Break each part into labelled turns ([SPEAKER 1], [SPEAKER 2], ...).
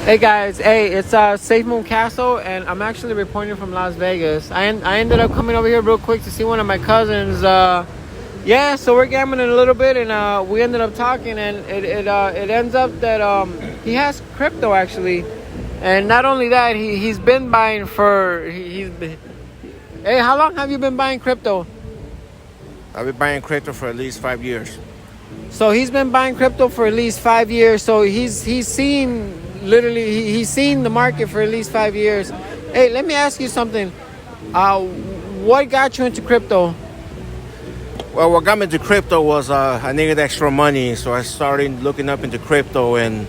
[SPEAKER 1] Hey guys, hey, it's Safemoon Castle, and I'm actually reporting from Las Vegas. I ended up coming over here real quick to see one of my cousins. Yeah, so we're gambling a little bit, and we ended up talking, and it ends up that he has crypto actually, and not only that, he's been buying for Hey, how long have you been buying crypto?
[SPEAKER 2] I've been buying crypto for at least 5 years.
[SPEAKER 1] So he's been buying crypto for at least 5 years. So he's seen he's seen the market for at least 5 years. Hey, let me ask you something. What got you into crypto?
[SPEAKER 2] Well, what got me into crypto was I needed extra money, so I started looking up into crypto. And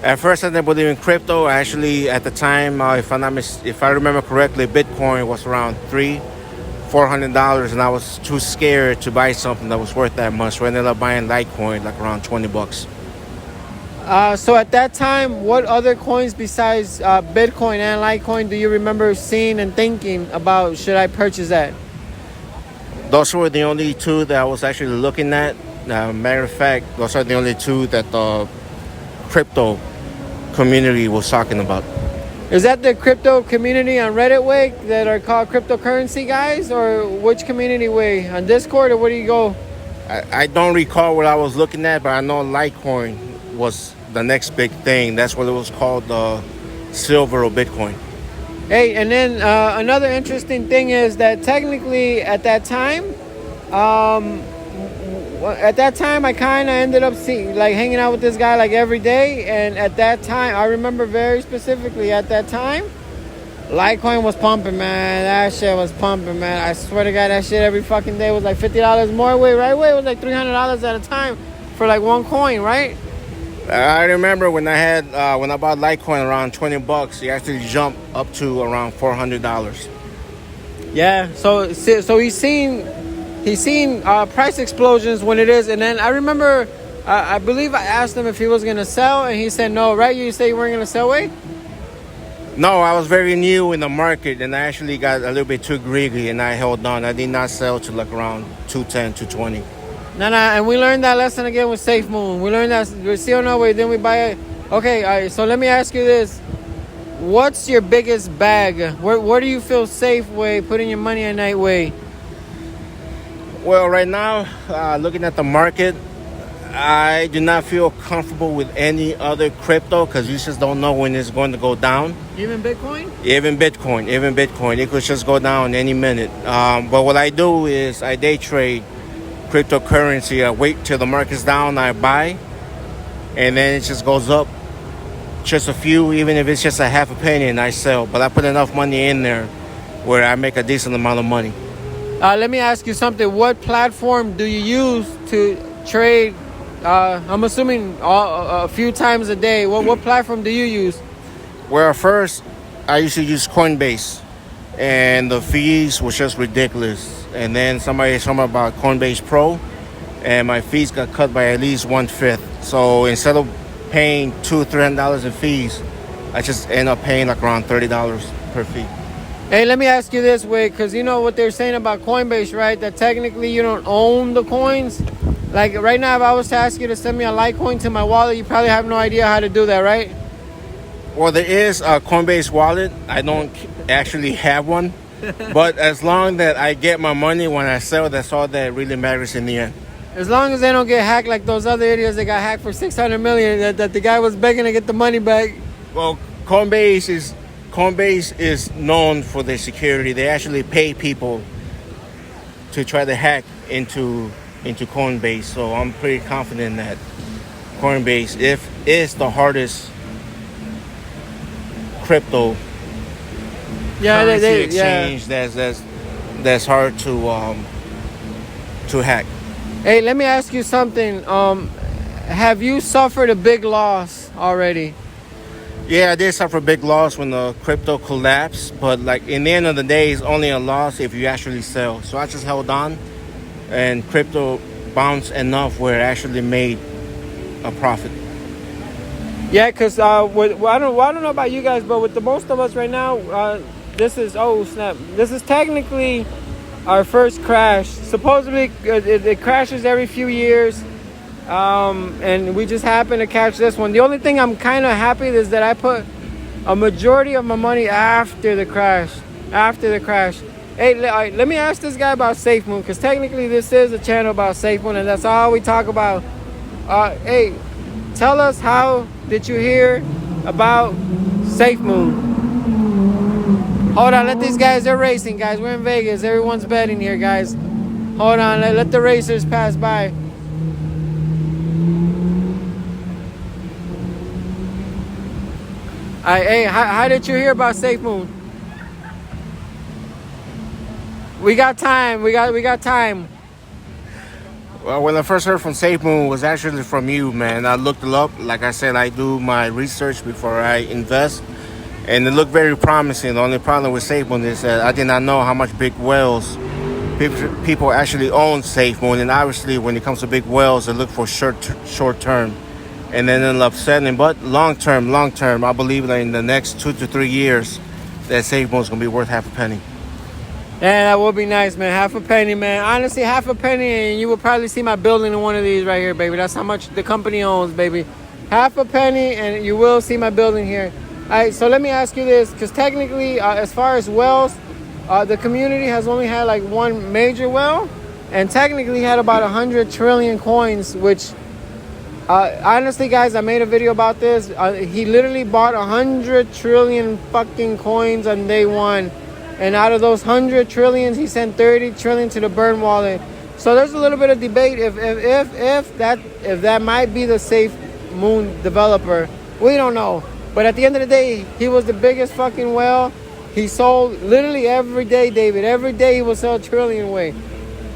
[SPEAKER 2] at first, I didn't believe in crypto. Actually, at the time, if I remember correctly, Bitcoin was around $400, and I was too scared to buy something that was worth that much. So I ended up buying Litecoin, like around $20.
[SPEAKER 1] So at that time, what other coins besides Bitcoin and Litecoin do you remember seeing and thinking about? Should I purchase that?
[SPEAKER 2] Those were the only two that I was actually looking at. Matter of fact, those are the only two that the crypto community was talking about.
[SPEAKER 1] Is that the crypto community on Reddit way that are called cryptocurrency guys, or which community way? On Discord, or where do you go?
[SPEAKER 2] I don't recall what I was looking at, but I know Litecoin was the next big thing. That's what it was called, silver or Bitcoin.
[SPEAKER 1] Hey, and then another interesting thing is that technically at that time, I kind of ended up hanging out with this guy like every day. And at that time, I remember very specifically at that time, Litecoin was pumping, man. That shit was pumping, man. I swear to God, that shit every fucking day was like $50 more right way. It was like $300 at a time for like one coin, right?
[SPEAKER 2] I remember when I bought Litecoin around $20, it actually jumped up to around $400.
[SPEAKER 1] Yeah, so he's seen price explosions when it is. And then I remember, I believe I asked him if he was gonna sell, and he said no. Right? You say you weren't gonna sell, Wade?
[SPEAKER 2] No, I was very new in the market, and I actually got a little bit too greedy, and I held on. I did not sell to like around 210, 220.
[SPEAKER 1] No, and we learned that lesson again with SafeMoon. We learned that we see on our way, then we buy it. Okay, all right, so let me ask you this. What's your biggest bag? Where do you feel safe, way, putting your money at night, way?
[SPEAKER 2] Well, right now, looking at the market, I do not feel comfortable with any other crypto because you just don't know when it's going to go down.
[SPEAKER 1] Even Bitcoin?
[SPEAKER 2] Even Bitcoin. It could just go down any minute. But what I do is I day trade cryptocurrency. I wait till the market's down, I buy, and then it just goes up just a few, even if it's just a half a penny, and I sell. But I put enough money in there where I make a decent amount of money.
[SPEAKER 1] Let me ask you something. What platform do you use to trade? I'm assuming a few times a day. What platform do you use?
[SPEAKER 2] Well, first, I used to use Coinbase, and the fees were just ridiculous. And then somebody told me about Coinbase Pro, and my fees got cut by at least 1/5. So instead of paying $200-300 in fees, I just end up paying like around $30 per fee.
[SPEAKER 1] Hey, let me ask you this way, because you know what they're saying about Coinbase, right? That technically you don't own the coins. Like right now, if I was to ask you to send me a Litecoin to my wallet, you probably have no idea how to do that, right?
[SPEAKER 2] Well, there is a Coinbase wallet. I don't actually have one. But as long that I get my money when I sell, that's all that really matters in the end.
[SPEAKER 1] As long as they don't get hacked like those other idiots that got hacked for $600 million, that the guy was begging to get the money back.
[SPEAKER 2] Well, Coinbase is known for their security. They actually pay people to try to hack into Coinbase. So I'm pretty confident that Coinbase is the hardest crypto currency exchange that's hard to hack.
[SPEAKER 1] Hey, let me ask you something. Have you suffered a big loss already?
[SPEAKER 2] Yeah, I did suffer a big loss when the crypto collapsed, but like in the end of the day, it's only a loss if you actually sell. So I just held on, and crypto bounced enough where it actually made a profit.
[SPEAKER 1] Yeah, because I don't know about you guys, but with the most of us right now, this is technically our first crash. Supposedly, it crashes every few years. And we just happened to catch this one. The only thing I'm kind of happy is that I put a majority of my money after the crash. Hey, let me ask this guy about SafeMoon, because technically this is a channel about SafeMoon, and that's all we talk about. Hey, tell us, how did you hear about SafeMoon? Hold on, let these guys, they're racing, guys. We're in Vegas. Everyone's betting here, guys. Hold on, let the racers pass by. Hey, how did you hear about SafeMoon? We got time. We got time.
[SPEAKER 2] Well, when I first heard from SafeMoon, it was actually from you, man. I looked it up. Like I said, I do my research before I invest, and it looked very promising. The only problem with SafeMoon is that I did not know how much big whales people actually own SafeMoon, and obviously when it comes to big whales, they look for short term, and then end up selling. But long term, I believe that in the next 2 to 3 years, that SafeMoon is gonna be worth half a penny.
[SPEAKER 1] Yeah, that would be nice, man. Half a penny, man. Honestly, half a penny, and you will probably see my building in one of these right here, baby. That's how much the company owns, baby. Half a penny, and you will see my building here. All right, so let me ask you this, because technically, as far as wells, the community has only had like one major well, and technically had about 100 trillion coins, which, honestly, guys, I made a video about this. He literally bought 100 trillion fucking coins on day one. And out of those 100 trillions, he sent 30 trillion to the burn wallet. So there's a little bit of debate if that might be the SafeMoon developer. We don't know. But at the end of the day, he was the biggest fucking whale. He sold literally every day, David. Every day he would sell a trillion away.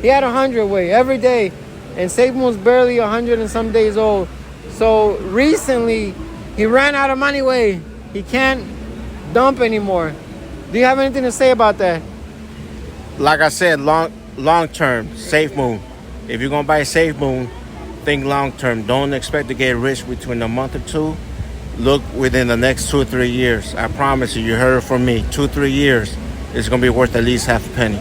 [SPEAKER 1] He had 100 away every day. And SafeMoon's barely 100 and some days old. So recently, he ran out of money way. He can't dump anymore. Do you have anything to say about that?
[SPEAKER 2] Like I said, long term, SafeMoon. If you're gonna buy SafeMoon, think long term. Don't expect to get rich between a month or two. Look within the next 2 or 3 years. I promise you, you heard it from me. 2 or 3 years, it's gonna be worth at least half a penny.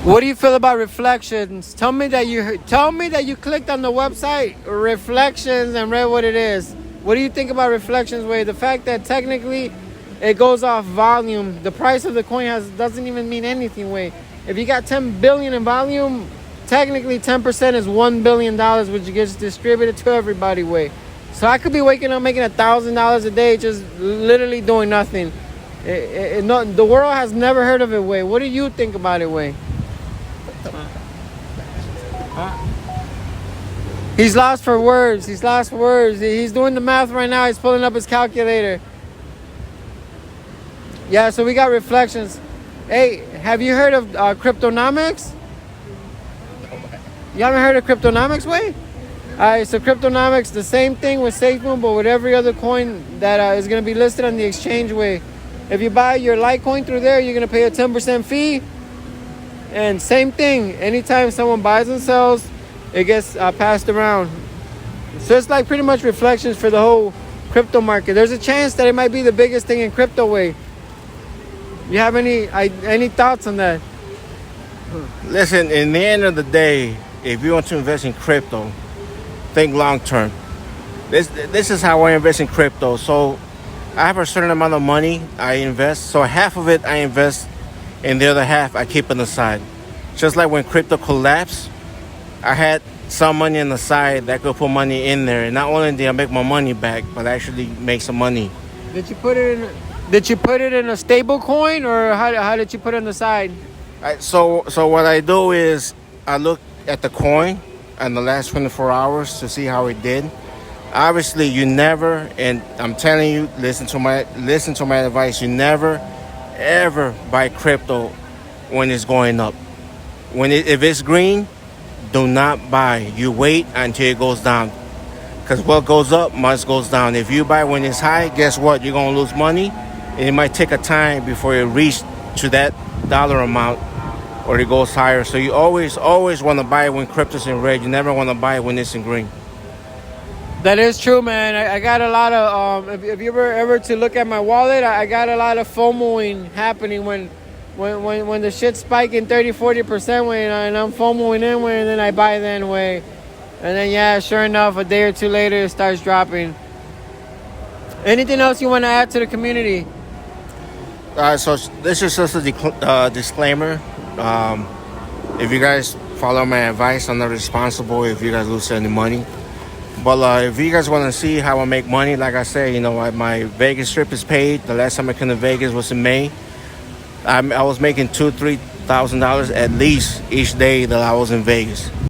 [SPEAKER 1] What do you feel about Reflections? Tell me that you clicked on the website Reflections and read what it is. What do you think about Reflections, Way? The fact that technically it goes off volume. The price of the coin doesn't even mean anything, Way. If you got 10 billion in volume, technically 10% is $1 billion, which gets distributed to everybody, Way. So I could be waking up making $1,000 a day just literally doing nothing. The world has never heard of it, Way. What do you think about it, Way? He's lost for words. He's doing the math right now. He's pulling up his calculator. Yeah, so we got Reflections. Hey, have you heard of Cryptonomics? You haven't heard of Cryptonomics, Way? Alright, so Cryptonomics, the same thing with SafeMoon, but with every other coin that is going to be listed on the exchange, Way. If you buy your Litecoin through there, you're going to pay a 10% fee. And same thing, anytime someone buys and sells, it gets passed around. So it's like pretty much Reflections for the whole crypto market. There's a chance that it might be the biggest thing in crypto, Way. You have any thoughts on that?
[SPEAKER 2] Listen, in the end of the day, if you want to invest in crypto, think long term. This is how I invest in crypto. So I have a certain amount of money I invest. So half of it I invest, and the other half I keep on the side. Just like when crypto collapsed, I had some money on the side that could put money in there. And not only did I make my money back, but I actually make some money.
[SPEAKER 1] Did you put it in a stable coin, or how did you put it on the side?
[SPEAKER 2] So what I do is I look at the coin in the last 24 hours to see how it did. Obviously, you never, and I'm telling you, listen to my advice. You never, ever buy crypto when it's going up. If it's green, do not buy. You wait until it goes down, because what goes up must goes down. If you buy when it's high, guess what? You're gonna lose money. And it might take a time before it reaches to that dollar amount, or it goes higher. So you always want to buy when crypto's in red. You never want to buy when it's in green.
[SPEAKER 1] That is true, man. I got a lot of if you were ever to look at my wallet, I got a lot of FOMOing happening when the shit's spiking 30-40% way, and I'm FOMOing in way, and then I buy then way. And then yeah, sure enough, a day or two later it starts dropping. Anything else you want to add to the community?
[SPEAKER 2] So this is just a disclaimer. If you guys follow my advice, I'm not responsible if you guys lose any money. But if you guys want to see how I make money, like I said, my Vegas trip is paid. The last time I came to Vegas was in May. I was making $2,000-3,000 at least each day that I was in Vegas.